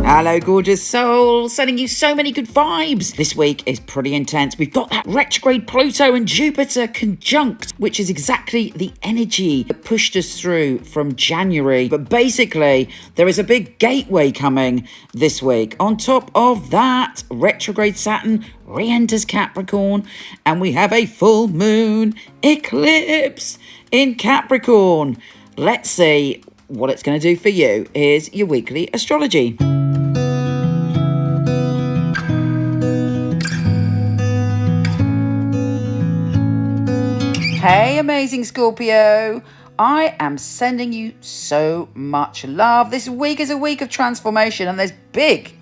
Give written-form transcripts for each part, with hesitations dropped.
Hello, gorgeous soul. Sending you so many good vibes. This week is pretty intense. We've got that retrograde Pluto and Jupiter conjunct, which is exactly the energy that pushed us through from January. But basically, there is a big gateway coming this week. On top of that, retrograde Saturn re-enters Capricorn, and we have a full moon eclipse in Capricorn. Let's see what it's going to do for you. Here's your weekly astrology. Hey, amazing Scorpio. I am sending you so much love. This week is a week of transformation, and there's big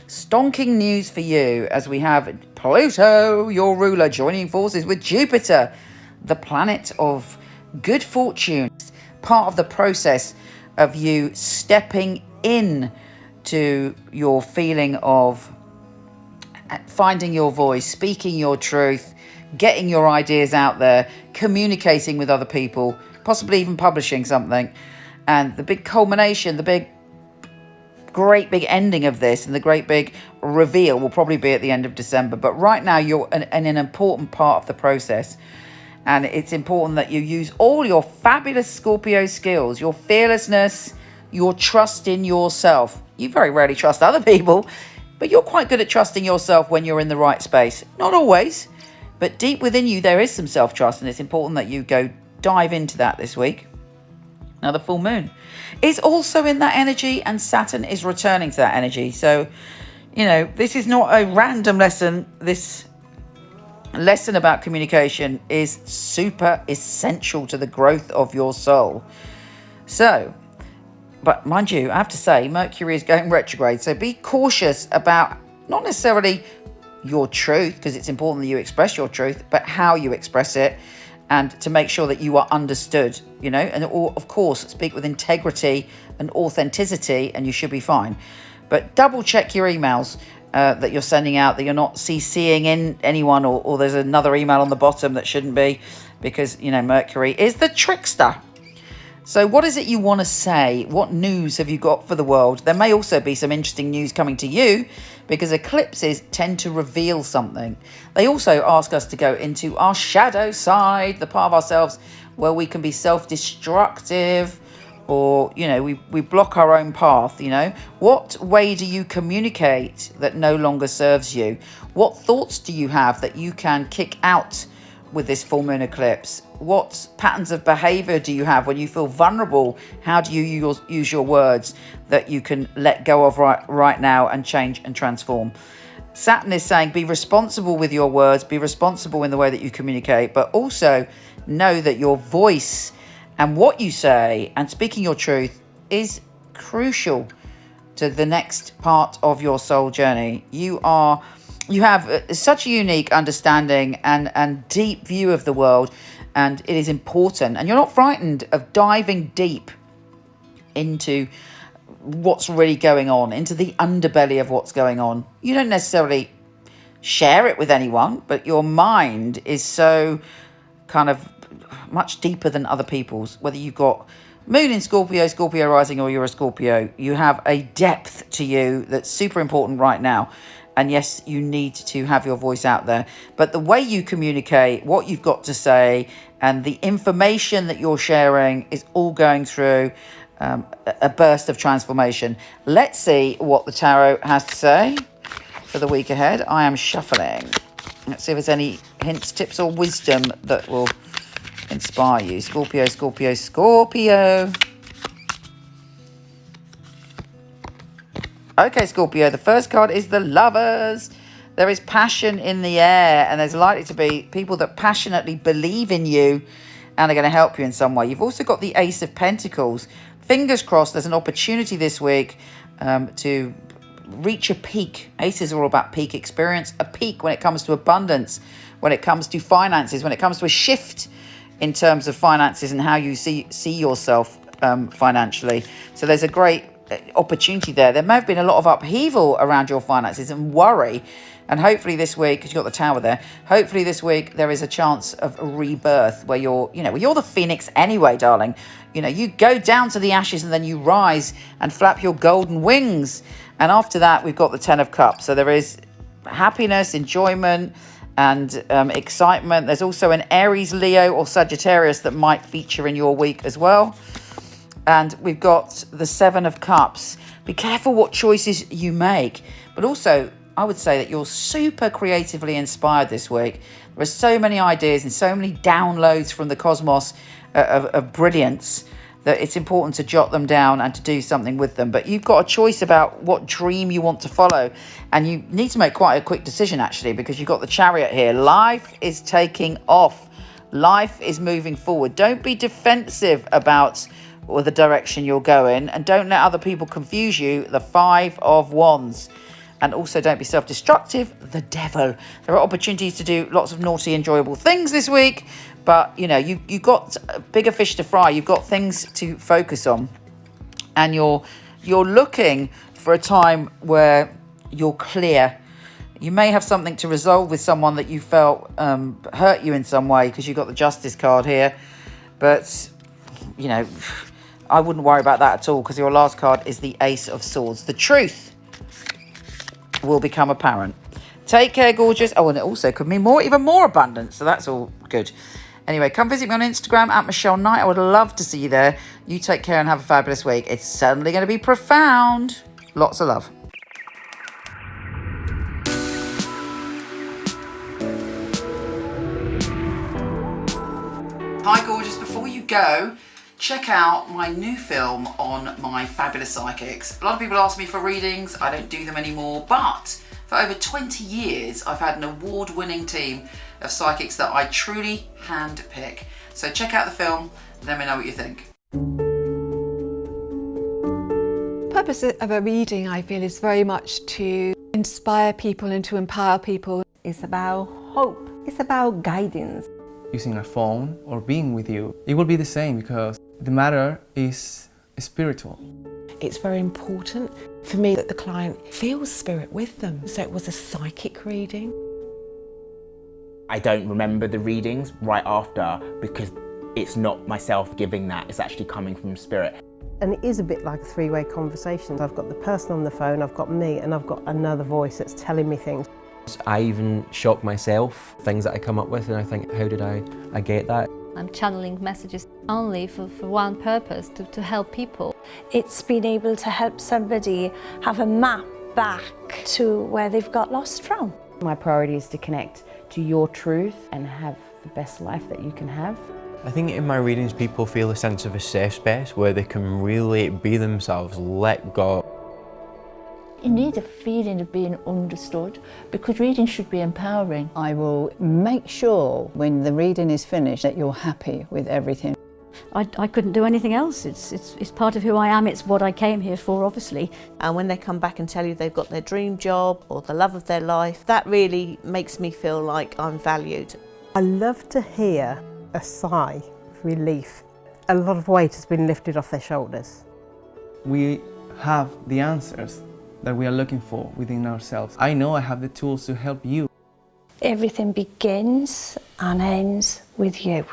stonking news for you as we have Pluto, your ruler, joining forces with Jupiter, the planet of good fortune. Part of the process of you stepping in to your feeling of finding your voice, speaking your truth, getting your ideas out there, communicating with other people, possibly even publishing something. And the big culmination, great big ending of this and the great big reveal will probably be at the end of December. But right now you're in an important part of the process. And it's important that you use all your fabulous Scorpio skills, your fearlessness, your trust in yourself. You very rarely trust other people, but you're quite good at trusting yourself when you're in the right space. Not always. But deep within you, there is some self-trust, and it's important that you go dive into that this week. Now, the full moon is also in that energy, and Saturn is returning to that energy. So, this is not a random lesson. This lesson about communication is super essential to the growth of your soul. So, but mind you, I have to say, Mercury is going retrograde. So be cautious about not necessarily your truth, because it's important that you express your truth, but how you express it, and to make sure that you are understood, and of course speak with integrity and authenticity, and you should be fine. But double check your emails that you're sending out, that you're not CCing in anyone, or there's another email on the bottom that shouldn't be, because Mercury is the trickster. So what is it you want to say? What news have you got for the world? There may also be some interesting news coming to you, because eclipses tend to reveal something. They also ask us to go into our shadow side, the part of ourselves where we can be self-destructive, or, we block our own path, What way do you communicate that no longer serves you? What thoughts do you have that you can kick out with this full moon eclipse? What patterns of behavior do you have when you feel vulnerable? How do you use your words that you can let go of right now and change and transform? Saturn is saying be responsible with your words, be responsible in the way that you communicate, but also know that your voice and what you say and speaking your truth is crucial to the next part of your soul journey. You have such a unique understanding and deep view of the world, and it is important. And you're not frightened of diving deep into what's really going on, into the underbelly of what's going on. You don't necessarily share it with anyone, but your mind is so kind of much deeper than other people's. Whether you've got moon in Scorpio, Scorpio rising, or you're a Scorpio, you have a depth to you that's super important right now. And yes, you need to have your voice out there. But the way you communicate, what you've got to say, and the information that you're sharing is all going through a burst of transformation. Let's see what the tarot has to say for the week ahead. I am shuffling. Let's see if there's any hints, tips, or wisdom that will inspire you. Scorpio, Scorpio, Scorpio. Okay, Scorpio, the first card is the Lovers. There is passion in the air, and there's likely to be people that passionately believe in you and are going to help you in some way. You've also got the Ace of Pentacles. Fingers crossed there's an opportunity this week to reach a peak. Aces are all about peak experience, a peak when it comes to abundance, when it comes to finances, when it comes to a shift in terms of finances and how you see yourself financially. So there's a great opportunity there. There may have been a lot of upheaval around your finances and worry. And hopefully this week, because you've got the tower there, hopefully this week there is a chance of a rebirth where you're the phoenix anyway, darling. You go down to the ashes and then you rise and flap your golden wings. And after that, we've got the 10 of Cups. So there is happiness, enjoyment, and excitement. There's also an Aries, Leo, or Sagittarius that might feature in your week as well. And we've got the 7 of Cups. Be careful what choices you make. But also, I would say that you're super creatively inspired this week. There are so many ideas and so many downloads from the cosmos of brilliance that it's important to jot them down and to do something with them. But you've got a choice about what dream you want to follow. And you need to make quite a quick decision, actually, because you've got the Chariot here. Life is taking off. Life is moving forward. Don't be defensive about the direction you're going, and don't let other people confuse you. The 5 of Wands. And also don't be self-destructive, the Devil. There are opportunities to do lots of naughty, enjoyable things this week, but you've got bigger fish to fry. You've got things to focus on, and you're looking for a time where you're clear. You may have something to resolve with someone that you felt hurt you in some way, because you've got the Justice card here, but I wouldn't worry about that at all, because your last card is the Ace of Swords. The truth will become apparent. Take care, gorgeous. Oh, and it also could mean even more abundance, so that's all good. Anyway, come visit me on Instagram at Michele Knight. I would love to see you there. You take care and have a fabulous week. It's certainly going to be profound. Lots of love. Hi, gorgeous. Before you go, check out my new film on my fabulous psychics. A lot of people ask me for readings. I don't do them anymore, but for over 20 years, I've had an award-winning team of psychics that I truly handpick. So check out the film, let me know what you think. The purpose of a reading, I feel, is very much to inspire people and to empower people. It's about hope. It's about guidance. Using a phone or being with you, it will be the same, because the matter is spiritual. It's very important for me that the client feels spirit with them. So it was a psychic reading. I don't remember the readings right after, because it's not myself giving that, it's actually coming from spirit. And it is a bit like a three-way conversation. I've got the person on the phone, I've got me, and I've got another voice that's telling me things. I even shock myself, things that I come up with, and I think, how did I get that? I'm channeling messages only for one purpose, to help people. It's been able to help somebody have a map back to where they've got lost from. My priority is to connect to your truth and have the best life that you can have. I think in my readings people feel a sense of a safe space where they can really be themselves, let go. You need a feeling of being understood, because reading should be empowering. I will make sure when the reading is finished that you're happy with everything. I couldn't do anything else. It's part of who I am. It's what I came here for, obviously. And when they come back and tell you they've got their dream job or the love of their life, that really makes me feel like I'm valued. I love to hear a sigh of relief. A lot of weight has been lifted off their shoulders. We have the answers that we are looking for within ourselves. I know I have the tools to help you. Everything begins and ends with you.